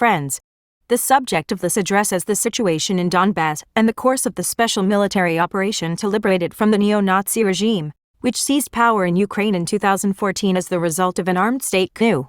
friends. The subject of this address is the situation in Donbass and the course of the special military operation to liberate it from the neo-Nazi regime, which seized power in Ukraine in 2014 as the result of an armed state coup.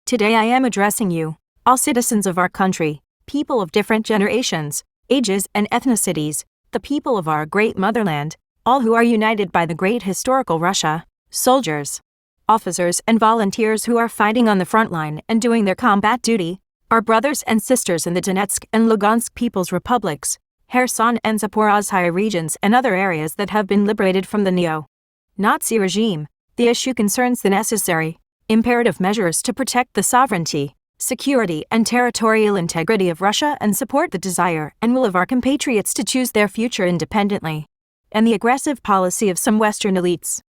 Today I am addressing you, all citizens of our country, people of different generations, ages and ethnicities, the people of our great motherland, all who are united by the great historical Russia, soldiers, officers and volunteers who are fighting on the front line and doing their combat duty, our brothers and sisters in the Donetsk and Lugansk People's Republics, Kherson and Zaporozhye regions and other areas that have been liberated from the neo-Nazi regime. The issue concerns the necessary, imperative measures to protect the sovereignty, security and territorial integrity of Russia and support the desire and will of our compatriots to choose their future independently, and the aggressive policy of some Western elites,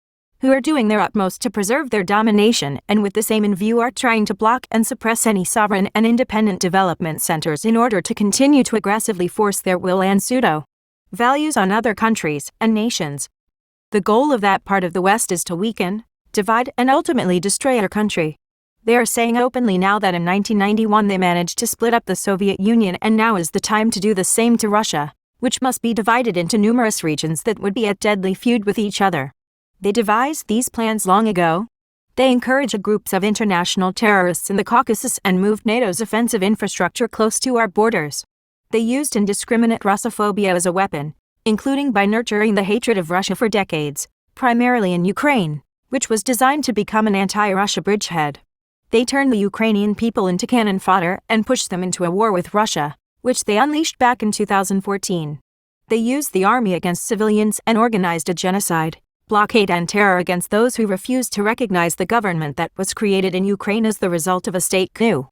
who are doing their utmost to preserve their domination and with this aim in view are trying to block and suppress any sovereign and independent development centers in order to continue to aggressively force their will and pseudo-values on other countries and nations. The goal of that part of the West is to weaken, divide and ultimately destroy our country. They are saying openly now that in 1991 they managed to split up the Soviet Union and now is the time to do the same to Russia, which must be divided into numerous regions that would be at deadly feud with each other. They devised these plans long ago. They encouraged groups of international terrorists in the Caucasus and moved NATO's offensive infrastructure close to our borders. They used indiscriminate Russophobia as a weapon, including by nurturing the hatred of Russia for decades, primarily in Ukraine, which was designed to become an anti-Russia bridgehead. They turned the Ukrainian people into cannon fodder and pushed them into a war with Russia, which they unleashed back in 2014. They used the army against civilians and organized a genocide, blockade and terror against those who refused to recognize the government that was created in Ukraine as the result of a state coup.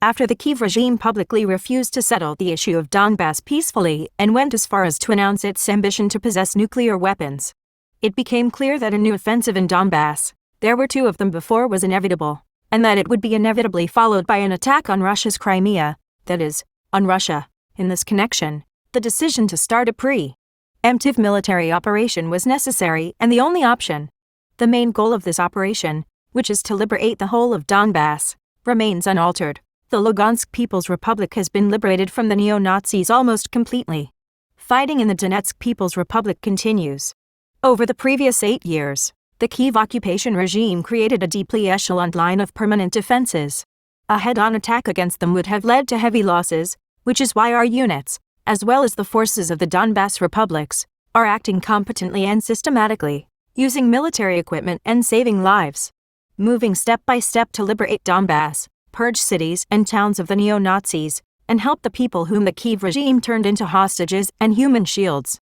After the Kyiv regime publicly refused to settle the issue of Donbass peacefully and went as far as to announce its ambition to possess nuclear weapons, it became clear that a new offensive in Donbass, there were two of them before, was inevitable, and that it would be inevitably followed by an attack on Russia's Crimea, that is, on Russia. In this connection, the decision to start a preemptive military operation was necessary and the only option. The main goal of this operation, which is to liberate the whole of Donbass, remains unaltered. The Lugansk People's Republic has been liberated from the neo-Nazis almost completely. Fighting in the Donetsk People's Republic continues. Over the previous 8 years, the Kyiv occupation regime created a deeply echeloned line of permanent defenses. A head-on attack against them would have led to heavy losses, which is why our units, as well as the forces of the Donbass republics, are acting competently and systematically, using military equipment and saving lives. Moving step by step to liberate Donbass, purge cities and towns of the neo-Nazis, and help the people whom the Kyiv regime turned into hostages and human shields.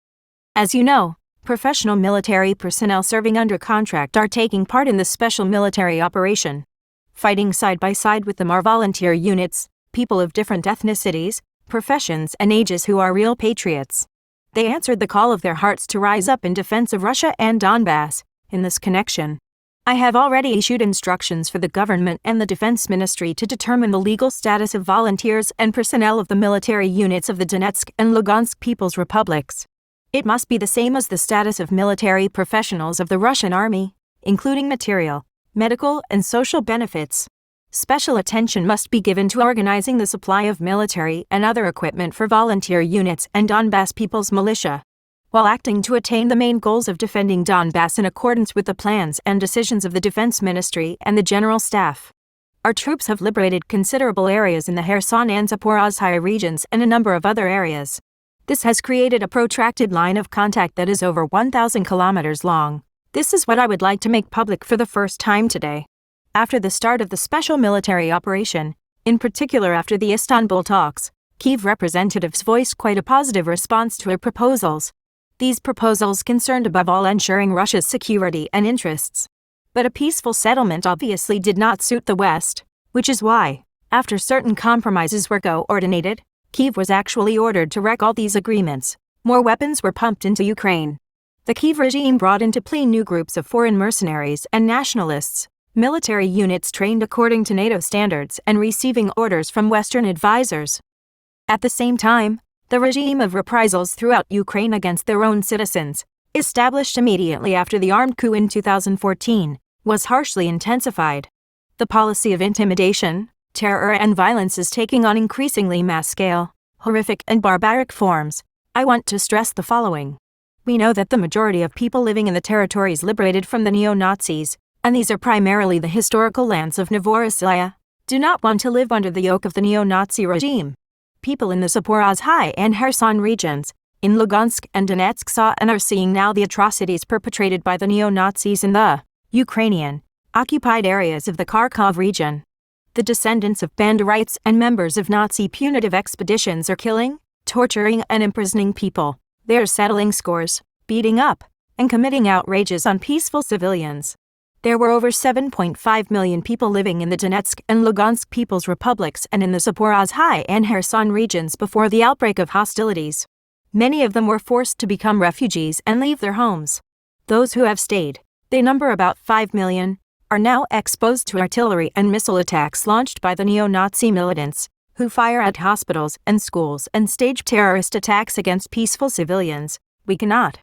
As you know, professional military personnel serving under contract are taking part in this special military operation. Fighting side by side with them are volunteer units, people of different ethnicities, professions and ages who are real patriots. They answered the call of their hearts to rise up in defense of Russia and Donbass. In this connection, I have already issued instructions for the government and the Defense Ministry to determine the legal status of volunteers and personnel of the military units of the Donetsk and Lugansk People's Republics. It must be the same as the status of military professionals of the Russian army, including material, medical and social benefits. Special attention must be given to organizing the supply of military and other equipment for volunteer units and Donbass People's Militia, while acting to attain the main goals of defending Donbass in accordance with the plans and decisions of the Defense Ministry and the General Staff. Our troops have liberated considerable areas in the Kherson and Zaporozhye regions and a number of other areas. This has created a protracted line of contact that is over 1,000 kilometers long. This is what I would like to make public for the first time today. After the start of the special military operation, in particular after the Istanbul talks, Kyiv representatives voiced quite a positive response to our proposals. These proposals concerned above all ensuring Russia's security and interests. But a peaceful settlement obviously did not suit the West, which is why, after certain compromises were coordinated, Kyiv was actually ordered to wreck all these agreements. More weapons were pumped into Ukraine. The Kyiv regime brought into play new groups of foreign mercenaries and nationalists, military units trained according to NATO standards and receiving orders from Western advisors. At the same time, the regime of reprisals throughout Ukraine against their own citizens, established immediately after the armed coup in 2014, was harshly intensified. The policy of intimidation, Terror and violence is taking on increasingly mass scale, horrific and barbaric forms. I want to stress the following. We know that the majority of people living in the territories liberated from the neo-Nazis, and these are primarily the historical lands of Novorossiya, do not want to live under the yoke of the neo-Nazi regime. People in the Zaporizhzhia and Kherson regions, in Lugansk and Donetsk saw and are seeing now the atrocities perpetrated by the neo-Nazis in the Ukrainian occupied areas of the Kharkov region. The descendants of Banderites and members of Nazi punitive expeditions are killing, torturing and imprisoning people. They are settling scores, beating up, and committing outrages on peaceful civilians. There were over 7.5 million people living in the Donetsk and Lugansk People's Republics and in the Zaporizhzhia and Kherson regions before the outbreak of hostilities. Many of them were forced to become refugees and leave their homes. Those who have stayed, they number about 5 million, are now exposed to artillery and missile attacks launched by the neo-Nazi militants, who fire at hospitals and schools and stage terrorist attacks against peaceful civilians. We cannot.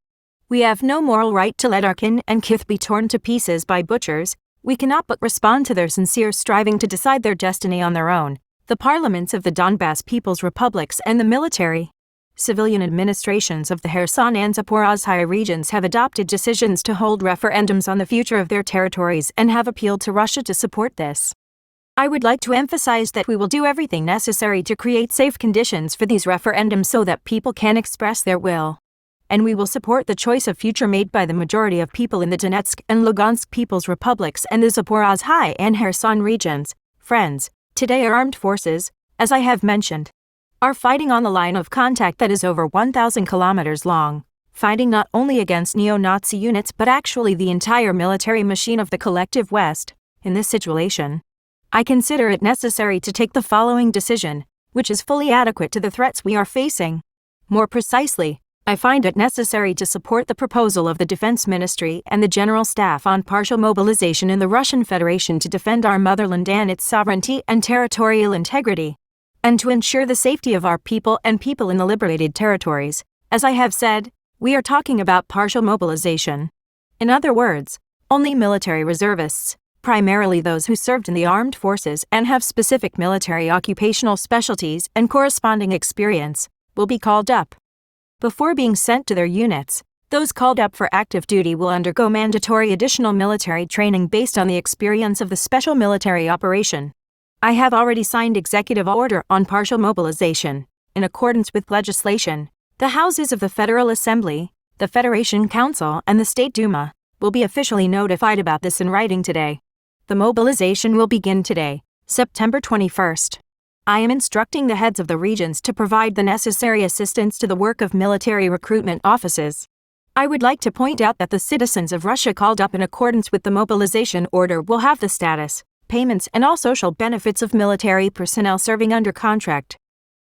We have no moral right to let our kin and kith be torn to pieces by butchers. We cannot but respond to their sincere striving to decide their destiny on their own. The parliaments of the Donbass People's Republics and the military, civilian administrations of the Kherson and Zaporizhzhia regions have adopted decisions to hold referendums on the future of their territories and have appealed to Russia to support this. I would like to emphasize that we will do everything necessary to create safe conditions for these referendums so that people can express their will. And we will support the choice of future made by the majority of people in the Donetsk and Lugansk People's Republics and the Zaporizhzhia and Kherson regions. Friends, today our armed forces, as I have mentioned, are fighting on the line of contact that is over 1,000 kilometers long, fighting not only against neo-Nazi units but actually the entire military machine of the collective West. In this situation, I consider it necessary to take the following decision, which is fully adequate to the threats we are facing. More precisely, I find it necessary to support the proposal of the Defense Ministry and the General Staff on partial mobilization in the Russian Federation to defend our motherland and its sovereignty and territorial integrity, and to ensure the safety of our people and people in the liberated territories. As I have said, we are talking about partial mobilization. In other words, only military reservists, primarily those who served in the armed forces and have specific military occupational specialties and corresponding experience, will be called up. Before being sent to their units, those called up for active duty will undergo mandatory additional military training based on the experience of the special military operation. I have already signed executive order on partial mobilization. In accordance with legislation, the houses of the Federal Assembly, the Federation Council, and the State Duma will be officially notified about this in writing today. The mobilization will begin today, September 21st. I am instructing the heads of the regions to provide the necessary assistance to the work of military recruitment offices. I would like to point out that the citizens of Russia called up in accordance with the mobilization order will have the status, payments and all social benefits of military personnel serving under contract.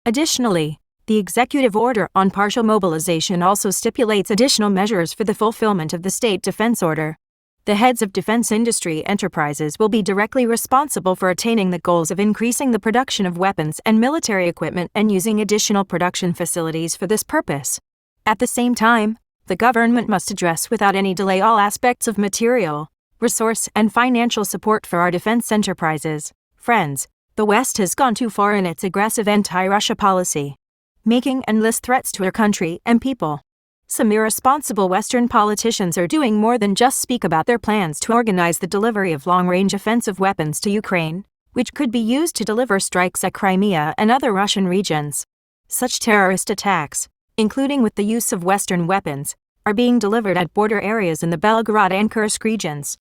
Additionally, the executive order on partial mobilization also stipulates additional measures for the fulfillment of the state defense order. The heads of defense industry enterprises will be directly responsible for attaining the goals of increasing the production of weapons and military equipment and using additional production facilities for this purpose. At the same time, the government must address without any delay all aspects of material, resource and financial support for our defense enterprises. Friends, the West has gone too far in its aggressive anti-Russia policy, making endless threats to our country and people. Some irresponsible Western politicians are doing more than just speak about their plans to organize the delivery of long-range offensive weapons to Ukraine, which could be used to deliver strikes at Crimea and other Russian regions. Such terrorist attacks, including with the use of Western weapons, are being delivered at border areas in the Belgorod and Kursk regions.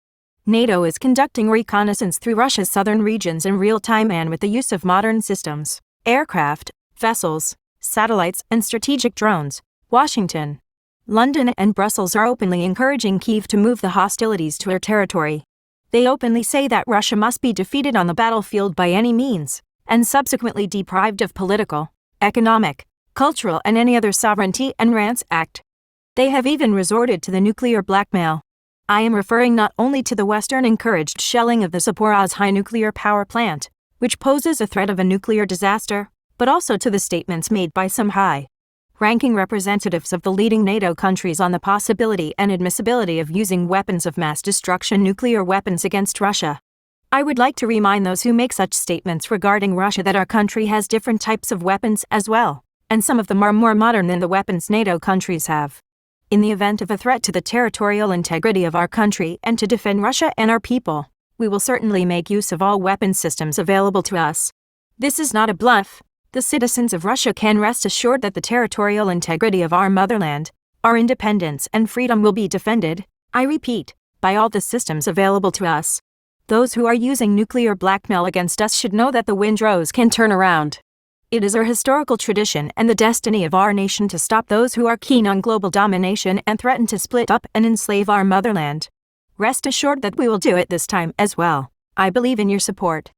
NATO is conducting reconnaissance through Russia's southern regions in real time and with the use of modern systems, aircraft, vessels, satellites, and strategic drones. Washington, London, and Brussels are openly encouraging Kyiv to move the hostilities to her territory. They openly say that Russia must be defeated on the battlefield by any means, and subsequently deprived of political, economic, cultural, and any other sovereignty and ransacked. They have even resorted to the nuclear blackmail. I am referring not only to the Western-encouraged shelling of the Zaporizhzhia nuclear power plant, which poses a threat of a nuclear disaster, but also to the statements made by some high-ranking representatives of the leading NATO countries on the possibility and admissibility of using weapons of mass destruction, nuclear weapons, against Russia. I would like to remind those who make such statements regarding Russia that our country has different types of weapons as well, and some of them are more modern than the weapons NATO countries have. In the event of a threat to the territorial integrity of our country and to defend Russia and our people, we will certainly make use of all weapon systems available to us. This is not a bluff. The citizens of Russia can rest assured that the territorial integrity of our motherland, our independence and freedom will be defended, I repeat, by all the systems available to us. Those who are using nuclear blackmail against us should know that the windrows can turn around. It is our historical tradition and the destiny of our nation to stop those who are keen on global domination and threaten to split up and enslave our motherland. Rest assured that we will do it this time as well. I believe in your support.